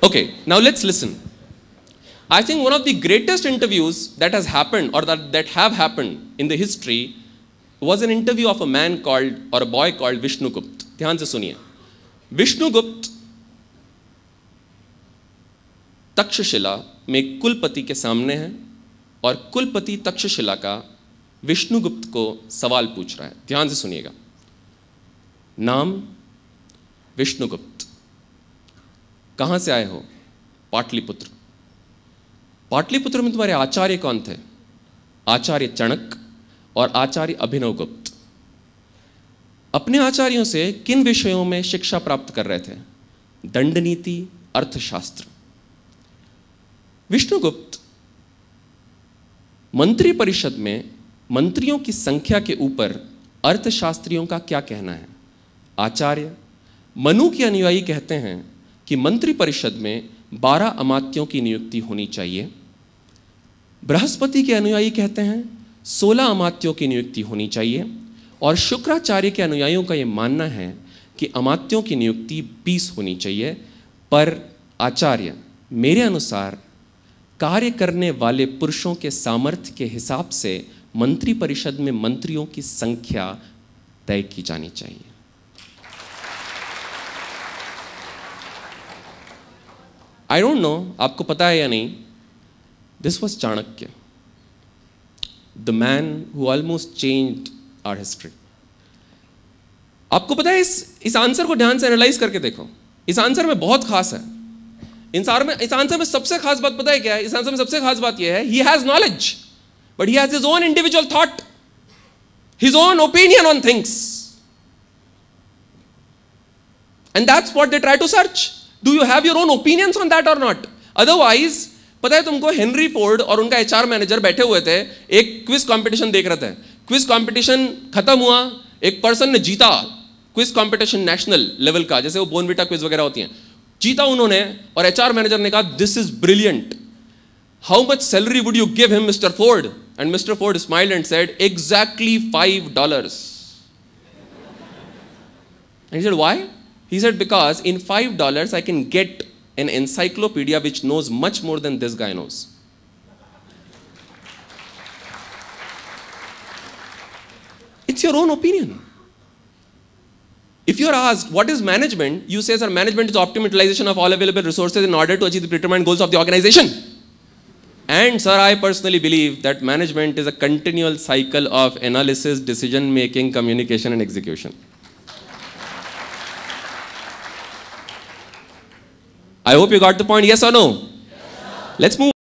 Okay, now let's listen. I think one of the greatest interviews that has happened or that have happened in the history was an interview of a man called, or a boy called Vishnugupta. ध्यान से सुनिए. विष्णुगुप्त तक्षशिला में कुलपति के सामने है और कुलपति तक्षशिला का विष्णुगुप्त को सवाल पूछ रहा है. ध्यान से सुनिएगा. नाम विष्णुगुप्त. कहां से आए हो? पाटलिपुत्र. पाटलिपुत्र में तुम्हारे आचार्य कौन थे? आचार्य चाणक्य और आचार्य अभिनवगुप्त. अपने आचार्यों से किन विषयों में शिक्षा प्राप्त कर रहे थे? दंड नीति, अर्थशास्त्र. विष्णुगुप्त मंत्री परिषद में मंत्रियों की संख्या के ऊपर अर्थशास्त्रियों का क्या कहना है? आचार्य मनु के अनुयायी कहते हैं कि मंत्री परिषद में 12 अमात्यों की नियुक्ति होनी चाहिए. बृहस्पति के अनुयायी कहते हैं 16 अमात्यों की नियुक्ति होनी चाहिए. और शुक्राचार्य के अनुयायियों का यह मानना है कि अमात्यों की नियुक्ति 20 होनी चाहिए. पर आचार्य, मेरे अनुसार कार्य करने वाले पुरुषों के सामर्थ्य के हिसाब से मंत्री परिषद में मंत्रियों की संख्या तय की जानी चाहिए. आई डोंट नो, आपको पता है या नहीं, this was Chanakya, the man who almost changed our history. आपको पता है, इस आंसर को ध्यान से एनालाइज करके देखो. इस आंसर में बहुत खास है. इस आंसर में सबसे खास बात पता है क्या है? इस आंसर में सबसे खास बात यह है, he has knowledge but he has his own individual thought, his own opinion on things, and that's what they try to search. Do you have your own opinions on that और not? Otherwise, पता है तुमको, Henry Ford और उनका HR manager बैठे हुए थे, एक क्विज कंपटीशन देख रहे थे. क्विज कंपटीशन खत्म हुआ, एक पर्सन ने जीता क्विज कंपटीशन नेशनल लेवल का, जैसे वो बोर्नविटा क्विज वगैरह होती हैं, जीता उन्होंने. और एचआर मैनेजर ने कहा, this is brilliant, how much salary would you give him mister Ford? And mister Ford smiled and said, exactly $5. And he said, why? He said, because in $5 I can get an encyclopedia which knows much more than this guy knows. It's your own opinion. If you are asked, what is management? You say, sir, management is the optimal utilization of all available resources in order to achieve the predetermined goals of the organization. And sir, I personally believe that management is a continual cycle of analysis, decision making, communication and execution. I hope you got the point, yes or no? Yes, let's move.